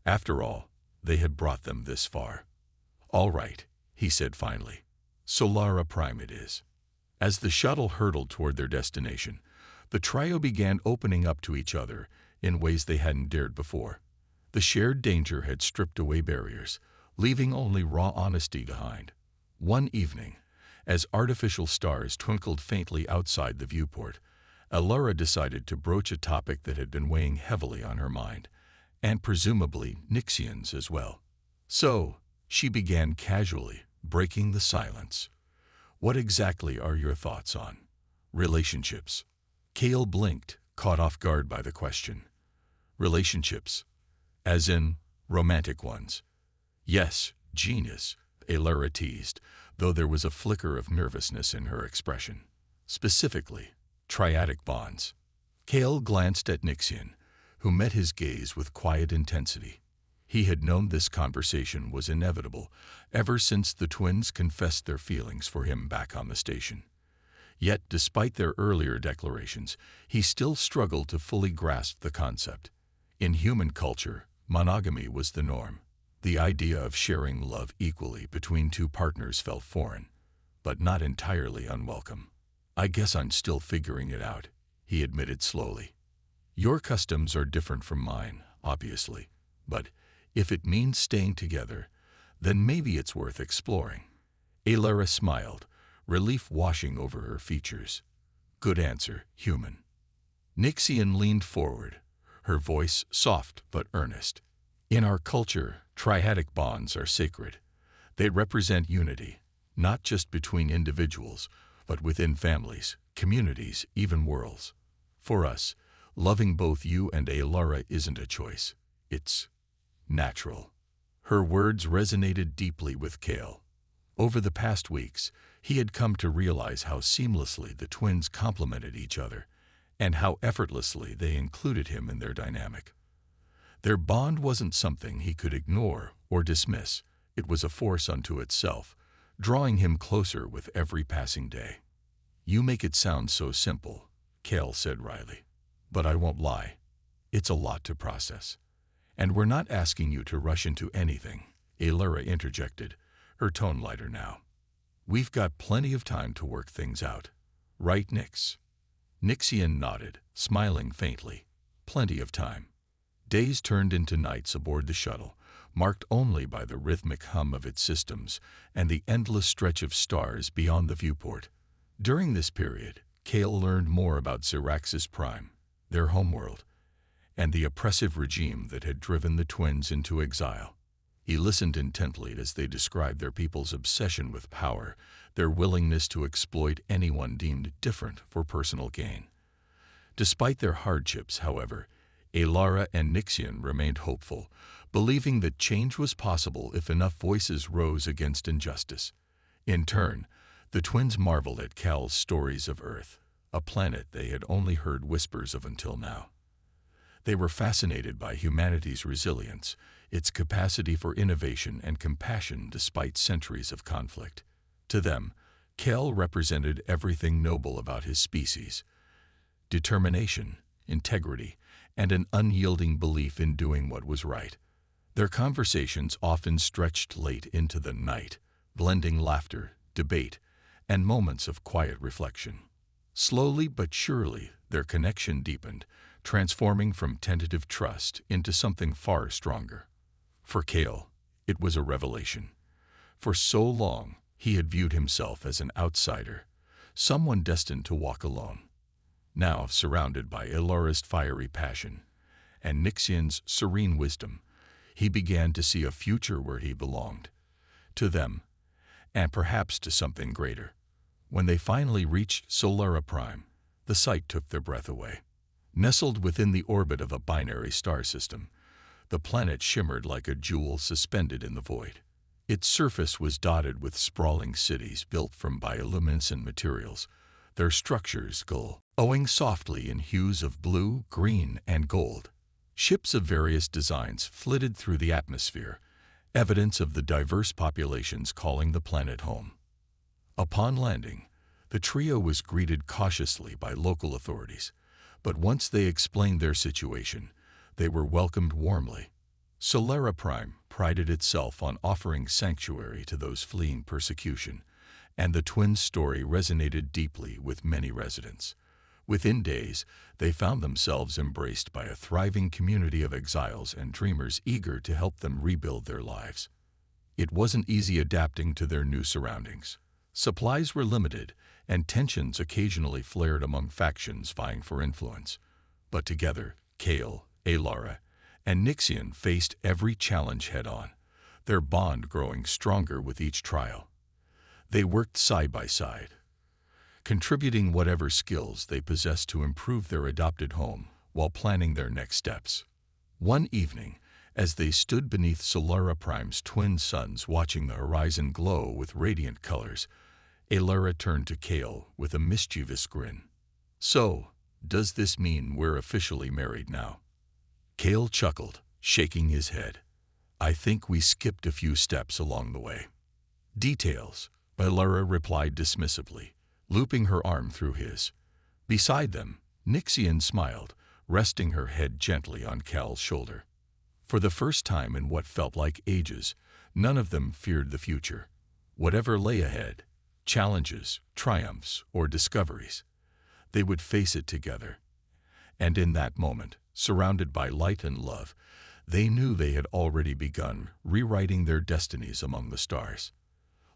A: After all, they had brought them this far. All right, he said finally. Solara Prime it is. As the shuttle hurtled toward their destination, the trio began opening up to each other in ways they hadn't dared before. The shared danger had stripped away barriers, leaving only raw honesty behind. One evening, as artificial stars twinkled faintly outside the viewport, Alara decided to broach a topic that had been weighing heavily on her mind, and presumably Nixian's as well. So, she began casually, breaking the silence. What exactly are your thoughts on relationships? Kale blinked, caught off guard by the question. Relationships? As in, romantic ones? Yes, genius, Alara teased, though there was a flicker of nervousness in her expression. Specifically, triadic bonds. Kale glanced at Nixian, who met his gaze with quiet intensity. He had known this conversation was inevitable ever since the twins confessed their feelings for him back on the station. Yet, despite their earlier declarations, he still struggled to fully grasp the concept. In human culture, monogamy was the norm. The idea of sharing love equally between two partners felt foreign, but not entirely unwelcome. "I guess I'm still figuring it out," he admitted slowly. "Your customs are different from mine, obviously, but if it means staying together, then maybe it's worth exploring." Alara smiled, relief washing over her features. "Good answer, human." Nixian leaned forward, her voice soft but earnest. "In our culture, triadic bonds are sacred. They represent unity, not just between individuals, but within families, communities, even worlds. For us, loving both you and Alara isn't a choice. It's natural." Her words resonated deeply with Kale. Over the past weeks, he had come to realize how seamlessly the twins complemented each other, and how effortlessly they included him in their dynamic. Their bond wasn't something he could ignore or dismiss. It was a force unto itself, drawing him closer with every passing day. "You make it sound so simple," Kale said wryly. "But I won't lie. It's a lot to process. And we're not asking you to rush into anything," Alara interjected, her tone lighter now. "We've got plenty of time to work things out. Right, Nix?" Nixian nodded, smiling faintly. Plenty of time. Days turned into nights aboard the shuttle, marked only by the rhythmic hum of its systems and the endless stretch of stars beyond the viewport. During this period, Kale learned more about Syraxis Prime, their homeworld, and the oppressive regime that had driven the twins into exile. He listened intently as they described their people's obsession with power, their willingness to exploit anyone deemed different for personal gain. Despite their hardships, however, Alara and Nixian remained hopeful, believing that change was possible if enough voices rose against injustice. In turn, the twins marveled at Cal's stories of Earth, a planet they had only heard whispers of until now. They were fascinated by humanity's resilience, its capacity for innovation and compassion despite centuries of conflict. To them, Cal represented everything noble about his species: determination, integrity, and an unyielding belief in doing what was right. Their conversations often stretched late into the night, blending laughter, debate, and moments of quiet reflection. Slowly but surely, their connection deepened, transforming from tentative trust into something far stronger. For Kale, it was a revelation. For so long, he had viewed himself as an outsider, someone destined to walk alone. Now, surrounded by Alara's fiery passion and Nixian's serene wisdom, he began to see a future where he belonged. To them, and perhaps to something greater. When they finally reached Solara Prime, the sight took their breath away. Nestled within the orbit of a binary star system, the planet shimmered like a jewel suspended in the void. Its surface was dotted with sprawling cities built from bioluminescent materials, their structures glowing softly in hues of blue, green, and gold. Ships of various designs flitted through the atmosphere, evidence of the diverse populations calling the planet home. Upon landing, the trio was greeted cautiously by local authorities, but once they explained their situation, they were welcomed warmly. Solara Prime prided itself on offering sanctuary to those fleeing persecution, and the twins' story resonated deeply with many residents. Within days, they found themselves embraced by a thriving community of exiles and dreamers eager to help them rebuild their lives. It wasn't easy adapting to their new surroundings. Supplies were limited, and tensions occasionally flared among factions vying for influence. But together, Kale, Alara, and Nixian faced every challenge head-on, their bond growing stronger with each trial. They worked side by side, contributing whatever skills they possessed to improve their adopted home while planning their next steps. One evening, as they stood beneath Solara Prime's twin suns watching the horizon glow with radiant colors, Alara turned to Kale with a mischievous grin. "So, Does this mean we're officially married now? Cale chuckled, shaking his head. I think we skipped a few steps along the way. Details, Alara replied dismissively, looping her arm through his. Beside them, Nixian smiled, resting her head gently on Cal's shoulder. For the first time in what felt like ages, none of them feared the future. Whatever lay ahead, challenges, triumphs, or discoveries, they would face it together. And in that moment, surrounded by light and love, they knew they had already begun rewriting their destinies among the stars.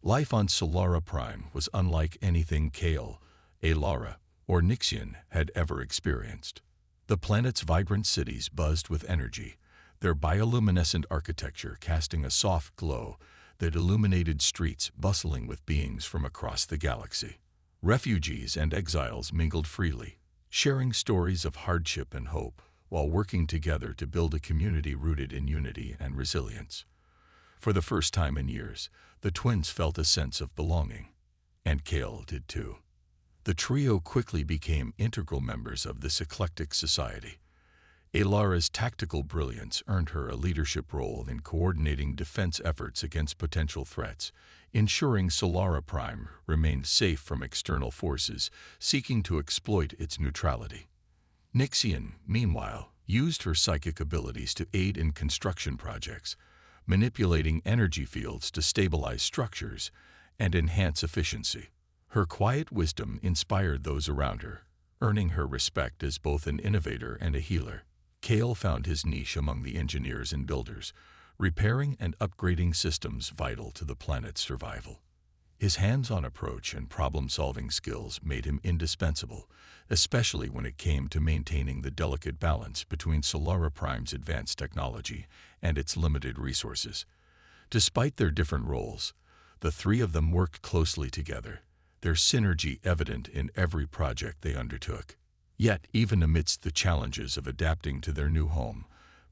A: Life on Solara Prime was unlike anything Cale, Alara, or Nixian had ever experienced. The planet's vibrant cities buzzed with energy, their bioluminescent architecture casting a soft glow that illuminated streets bustling with beings from across the galaxy. Refugees and exiles mingled freely, sharing stories of hardship and hope, while working together to build a community rooted in unity and resilience. For the first time in years, the twins felt a sense of belonging, and Cale did too. The trio quickly became integral members of this eclectic society. Alara's tactical brilliance earned her a leadership role in coordinating defense efforts against potential threats, ensuring Solara Prime remained safe from external forces seeking to exploit its neutrality. Nixian, meanwhile, used her psychic abilities to aid in construction projects, manipulating energy fields to stabilize structures and enhance efficiency. Her quiet wisdom inspired those around her, earning her respect as both an innovator and a healer. Cale found his niche among the engineers and builders, repairing and upgrading systems vital to the planet's survival. His hands-on approach and problem-solving skills made him indispensable, especially when it came to maintaining the delicate balance between Solara Prime's advanced technology and its limited resources. Despite their different roles, the three of them worked closely together, their synergy evident in every project they undertook. Yet, even amidst the challenges of adapting to their new home,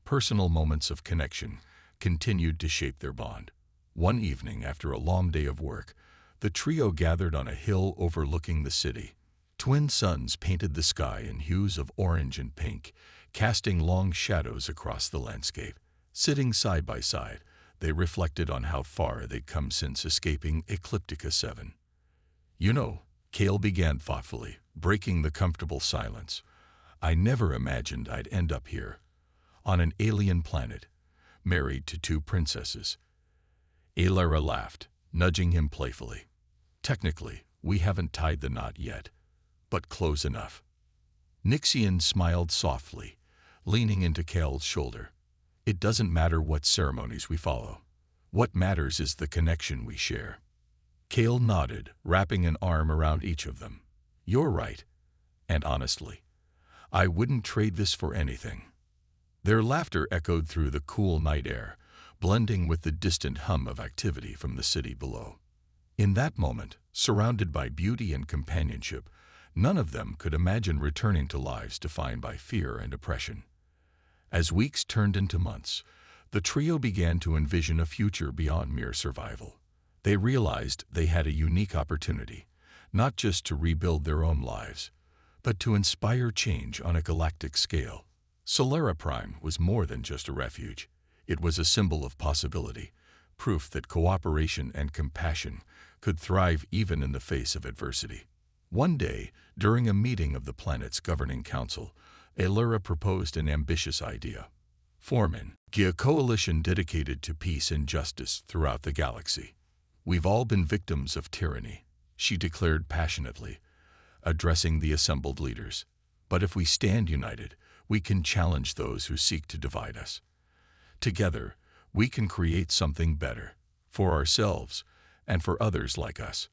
A: personal moments of connection continued to shape their bond. One evening, after a long day of work, the trio gathered on a hill overlooking the city. Twin suns painted the sky in hues of orange and pink, casting long shadows across the landscape. Sitting side by side, they reflected on how far they'd come since escaping Ecliptica 7. You know, Cale began thoughtfully, breaking the comfortable silence. I never imagined I'd end up here, on an alien planet, married to two princesses. Alara laughed, nudging him playfully. Technically, we haven't tied the knot yet, but close enough. Nixian smiled softly, leaning into Cale's shoulder. It doesn't matter what ceremonies we follow. What matters is the connection we share. Cale nodded, wrapping an arm around each of them. You're right, and honestly, I wouldn't trade this for anything. Their laughter echoed through the cool night air, blending with the distant hum of activity from the city below. In that moment, surrounded by beauty and companionship, none of them could imagine returning to lives defined by fear and oppression. As weeks turned into months, the trio began to envision a future beyond mere survival. They realized they had a unique opportunity, not just to rebuild their own lives, but to inspire change on a galactic scale. Solara Prime was more than just a refuge. It was a symbol of possibility, proof that cooperation and compassion could thrive even in the face of adversity. One day, during a meeting of the planet's governing council, Alara proposed an ambitious idea. Form a coalition dedicated to peace and justice throughout the galaxy. We've all been victims of tyranny, she declared passionately, addressing the assembled leaders. But if we stand united, we can challenge those who seek to divide us. Together, we can create something better, for ourselves and for others like us.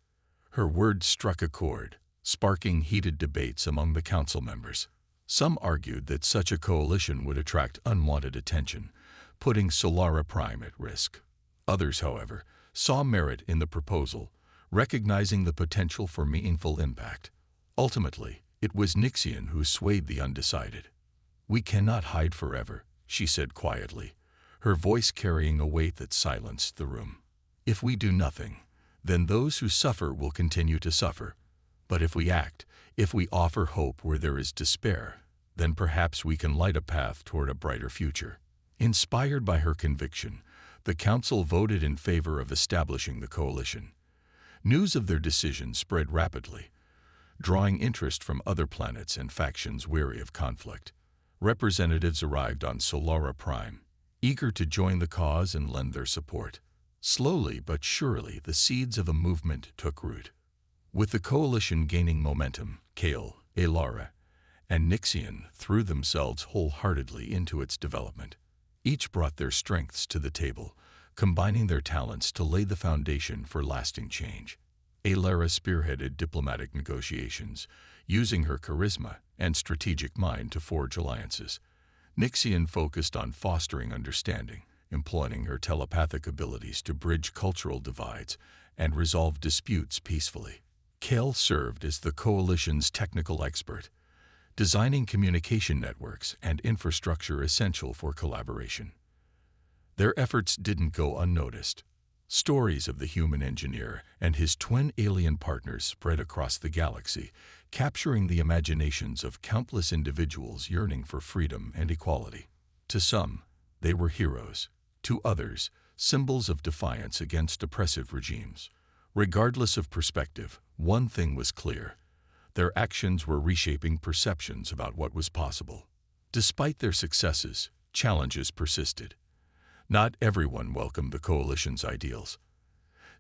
A: Her words struck a chord, sparking heated debates among the council members. Some argued that such a coalition would attract unwanted attention, putting Solara Prime at risk. Others, however, saw merit in the proposal, recognizing the potential for meaningful impact. Ultimately, it was Nixian who swayed the undecided. We cannot hide forever, she said quietly, her voice carrying a weight that silenced the room. If we do nothing, then those who suffer will continue to suffer. But if we act, If we offer hope where there is despair, then perhaps we can light a path toward a brighter future. Inspired by her conviction, the Council voted in favor of establishing the coalition. News of their decision spread rapidly, drawing interest from other planets and factions weary of conflict. Representatives arrived on Solara Prime, eager to join the cause and lend their support. Slowly but surely, the seeds of a movement took root. With the coalition gaining momentum, Kale, Alara, and Nixian threw themselves wholeheartedly into its development. Each brought their strengths to the table, combining their talents to lay the foundation for lasting change. Alara spearheaded diplomatic negotiations, using her charisma and strategic mind to forge alliances. Nixian focused on fostering understanding, employing her telepathic abilities to bridge cultural divides and resolve disputes peacefully. Kale served as the coalition's technical expert, designing communication networks and infrastructure essential for collaboration. Their efforts didn't go unnoticed. Stories of the human engineer and his twin alien partners spread across the galaxy, capturing the imaginations of countless individuals yearning for freedom and equality. To some, they were heroes. To others, symbols of defiance against oppressive regimes. Regardless of perspective, one thing was clear: their actions were reshaping perceptions about what was possible. Despite their successes, challenges persisted. Not everyone welcomed the coalition's ideals.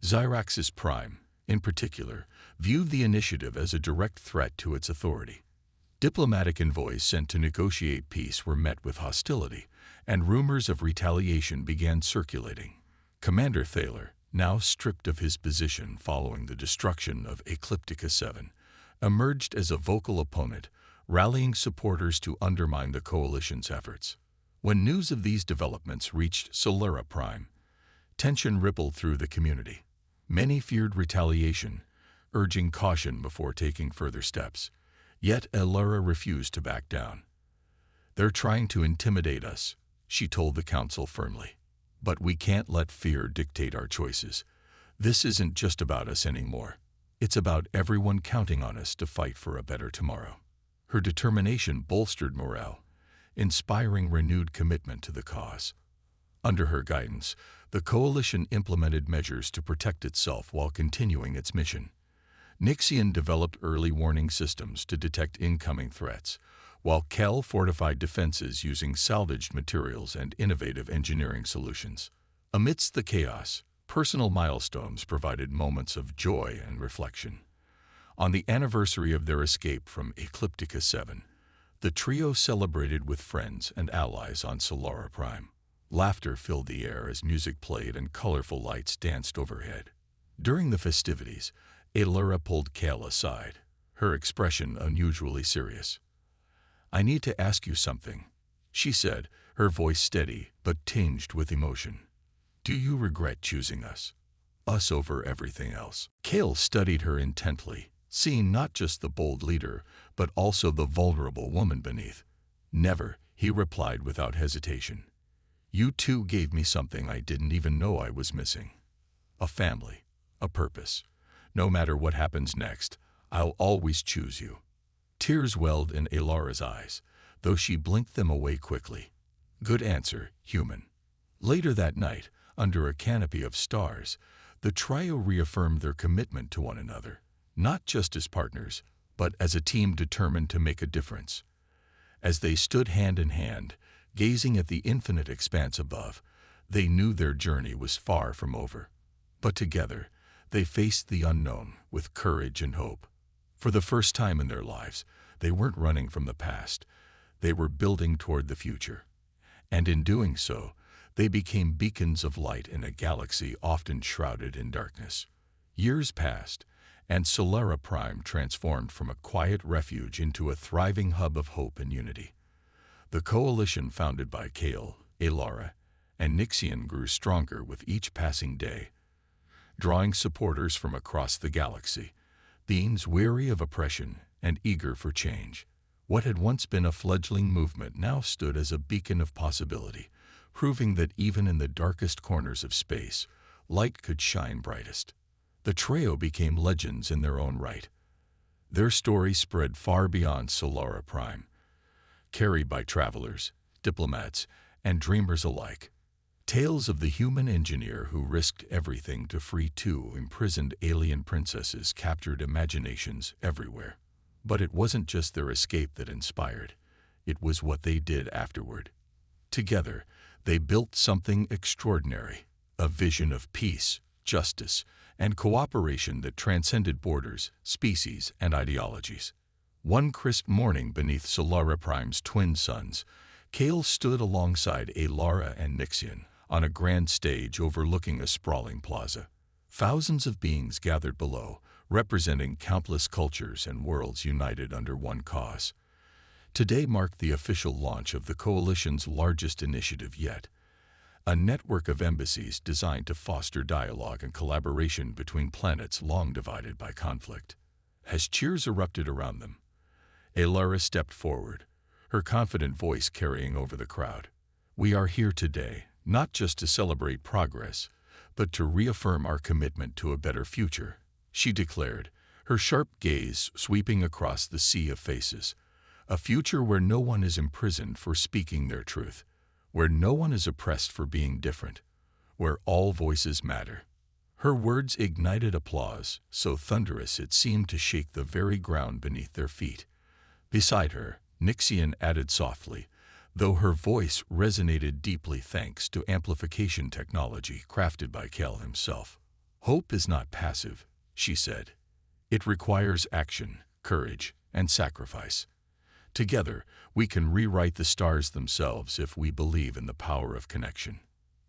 A: Xyraxis Prime, in particular, viewed the initiative as a direct threat to its authority. Diplomatic envoys sent to negotiate peace were met with hostility, and rumors of retaliation began circulating. Commander Thaler, now stripped of his position following the destruction of Ecliptica 7, emerged as a vocal opponent, rallying supporters to undermine the coalition's efforts. When news of these developments reached Solara Prime, tension rippled through the community. Many feared retaliation, urging caution before taking further steps. Yet Alara refused to back down. "They're trying to intimidate us," she told the council firmly. "But we can't let fear dictate our choices. This isn't just about us anymore. It's about everyone counting on us to fight for a better tomorrow." Her determination bolstered morale, inspiring renewed commitment to the cause. Under her guidance, the coalition implemented measures to protect itself while continuing its mission. Nixian developed early warning systems to detect incoming threats, while Kel fortified defenses using salvaged materials and innovative engineering solutions. Amidst the chaos, personal milestones provided moments of joy and reflection. On the anniversary of their escape from Ecliptica 7, the trio celebrated with friends and allies on Solara Prime. Laughter filled the air as music played and colorful lights danced overhead. During the festivities, Alara pulled Kale aside, her expression unusually serious. "I need to ask you something," she said, her voice steady but tinged with emotion. "Do you regret choosing us over everything else?" Kale studied her intently, seeing not just the bold leader, but also the vulnerable woman beneath. "Never," he replied without hesitation. "You two gave me something I didn't even know I was missing. A family, a purpose. No matter what happens next, I'll always choose you." Tears welled in Alara's eyes, though she blinked them away quickly. "Good answer, human." Later that night, under a canopy of stars, the trio reaffirmed their commitment to one another, not just as partners, but as a team determined to make a difference. As they stood hand in hand, gazing at the infinite expanse above, they knew their journey was far from over. But together, they faced the unknown with courage and hope. For the first time in their lives, they weren't running from the past. They were building toward the future. And in doing so, they became beacons of light in a galaxy often shrouded in darkness. Years passed, and Solara Prime transformed from a quiet refuge into a thriving hub of hope and unity. The coalition founded by Kale, Alara, and Nixian grew stronger with each passing day, drawing supporters from across the galaxy, beings weary of oppression and eager for change. What had once been a fledgling movement now stood as a beacon of possibility, proving that even in the darkest corners of space, light could shine brightest. The trio became legends in their own right. Their story spread far beyond Solara Prime, carried by travelers, diplomats, and dreamers alike. Tales of the human engineer who risked everything to free two imprisoned alien princesses captured imaginations everywhere. But it wasn't just their escape that inspired. It was what they did afterward. Together, they built something extraordinary, a vision of peace, justice, and cooperation that transcended borders, species, and ideologies. One crisp morning beneath Solara Prime's twin suns, Kale stood alongside Alara and Nixian on a grand stage overlooking a sprawling plaza. Thousands of beings gathered below, representing countless cultures and worlds united under one cause. Today marked the official launch of the Coalition's largest initiative yet, a network of embassies designed to foster dialogue and collaboration between planets long divided by conflict. As cheers erupted around them, Alara stepped forward, her confident voice carrying over the crowd. "We are here today, not just to celebrate progress, but to reaffirm our commitment to a better future," she declared, her sharp gaze sweeping across the sea of faces. "A future where no one is imprisoned for speaking their truth, where no one is oppressed for being different, where all voices matter." Her words ignited applause, so thunderous it seemed to shake the very ground beneath their feet. Beside her, Nixian added softly, though her voice resonated deeply thanks to amplification technology crafted by Kel himself. "Hope is not passive," she said. "It requires action, courage, and sacrifice. Together, we can rewrite the stars themselves if we believe in the power of connection."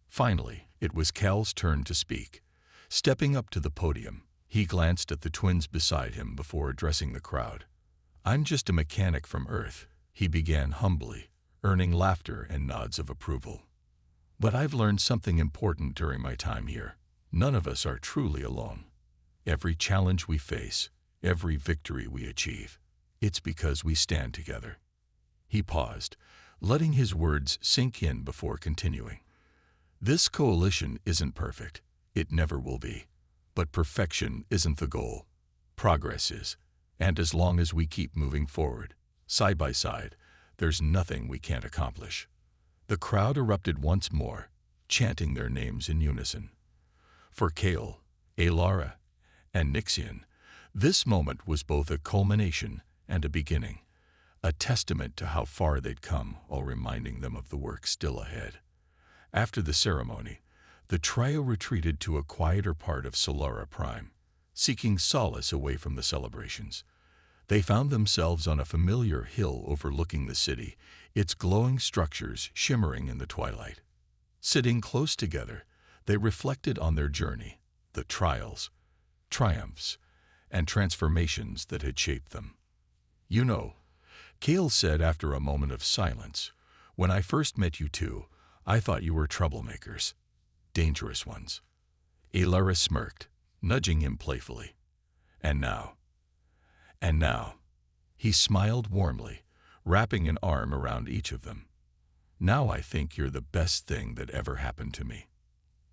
A: Finally, it was Cal's turn to speak. Stepping up to the podium, he glanced at the twins beside him before addressing the crowd. "I'm just a mechanic from Earth," he began humbly, earning laughter and nods of approval. "But I've learned something important during my time here. None of us are truly alone. Every challenge we face, every victory we achieve, it's because we stand together." He paused, letting his words sink in before continuing. "This coalition isn't perfect. It never will be. But perfection isn't the goal. Progress is. And as long as we keep moving forward, side by side, there's nothing we can't accomplish." The crowd erupted once more, chanting their names in unison. For Kale, Alara, and Nixian, this moment was both a culmination and a beginning, a testament to how far they'd come while reminding them of the work still ahead. After the ceremony, the trio retreated to a quieter part of Solara Prime, seeking solace away from the celebrations. They found themselves on a familiar hill overlooking the city, its glowing structures shimmering in the twilight. Sitting close together, they reflected on their journey, the trials, triumphs, and transformations that had shaped them. "You know," Kale said after a moment of silence, "when I first met you two, I thought you were troublemakers. Dangerous ones." Alara smirked, nudging him playfully. And now, he smiled warmly, wrapping an arm around each of them. "Now I think you're the best thing that ever happened to me."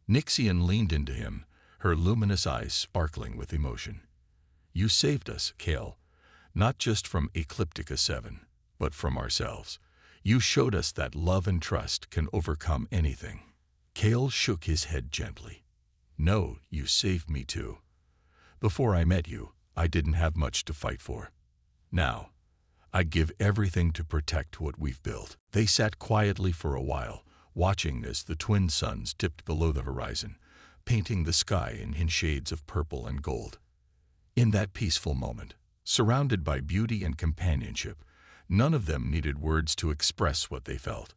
A: Nixian leaned into him, her luminous eyes sparkling with emotion. "You saved us, Kale, not just from Ecliptica 7, but from ourselves. You showed us that love and trust can overcome anything." Kale shook his head gently. "No, you saved me too. Before I met you, I didn't have much to fight for. Now, I'd give everything to protect what we've built." They sat quietly for a while, watching as the twin suns dipped below the horizon, painting the sky in shades of purple and gold. In that peaceful moment, surrounded by beauty and companionship, none of them needed words to express what they felt.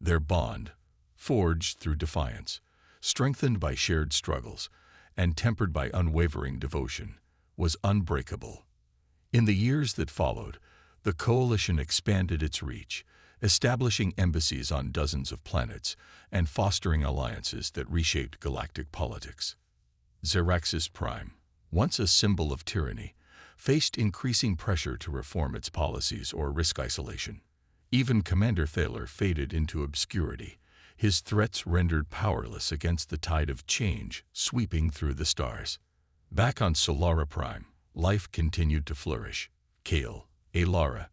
A: Their bond, forged through defiance, strengthened by shared struggles, and tempered by unwavering devotion, was unbreakable. In the years that followed, the Coalition expanded its reach, establishing embassies on dozens of planets and fostering alliances that reshaped galactic politics. Xeraxis Prime, once a symbol of tyranny, faced increasing pressure to reform its policies or risk isolation. Even Commander Thaler faded into obscurity, his threats rendered powerless against the tide of change sweeping through the stars. Back on Solara Prime, life continued to flourish. Kale, Alara,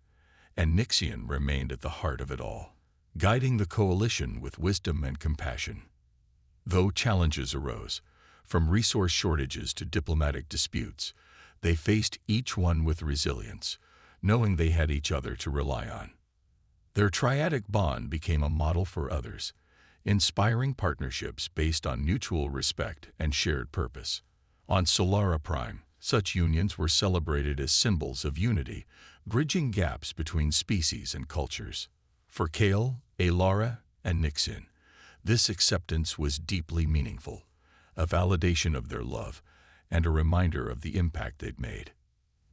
A: and Nixian remained at the heart of it all, guiding the coalition with wisdom and compassion. Though challenges arose, from resource shortages to diplomatic disputes, they faced each one with resilience, knowing they had each other to rely on. Their triadic bond became a model for others, inspiring partnerships based on mutual respect and shared purpose. On Solara Prime, such unions were celebrated as symbols of unity, bridging gaps between species and cultures. For Kale, Alara, and Nixian, this acceptance was deeply meaningful, a validation of their love and a reminder of the impact they'd made.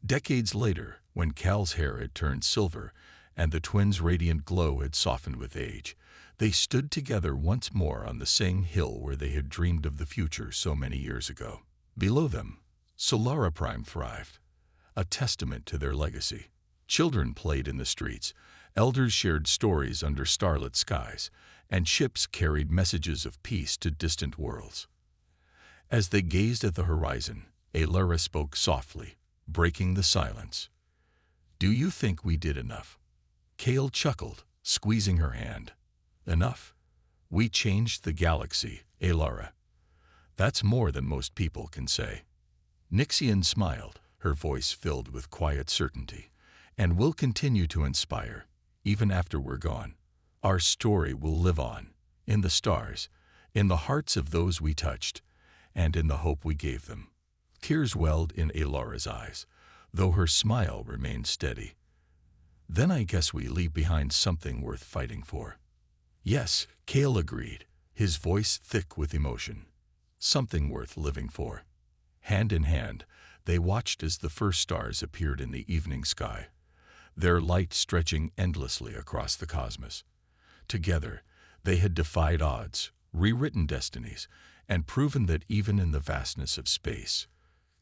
A: Decades later, when Cal's hair had turned silver and the twins' radiant glow had softened with age, they stood together once more on the same hill where they had dreamed of the future so many years ago. Below them, Solara Prime thrived, a testament to their legacy. Children played in the streets, elders shared stories under starlit skies, and ships carried messages of peace to distant worlds. As they gazed at the horizon, Alara spoke softly, breaking the silence. "Do you think we did enough?" Kale chuckled, squeezing her hand. "Enough? We changed the galaxy, Alara. That's more than most people can say." Nixian smiled, her voice filled with quiet certainty. "And we'll continue to inspire, even after we're gone. Our story will live on, in the stars, in the hearts of those we touched, and in the hope we gave them." Tears welled in Alara's eyes, though her smile remained steady. "Then I guess we leave behind something worth fighting for." "Yes," Kale agreed, his voice thick with emotion. "Something worth living for." Hand in hand, they watched as the first stars appeared in the evening sky, their light stretching endlessly across the cosmos. Together, they had defied odds, rewritten destinies, and proven that even in the vastness of space,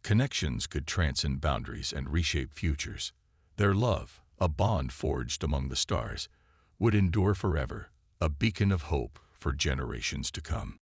A: connections could transcend boundaries and reshape futures. Their love, a bond forged among the stars, would endure forever, a beacon of hope for generations to come.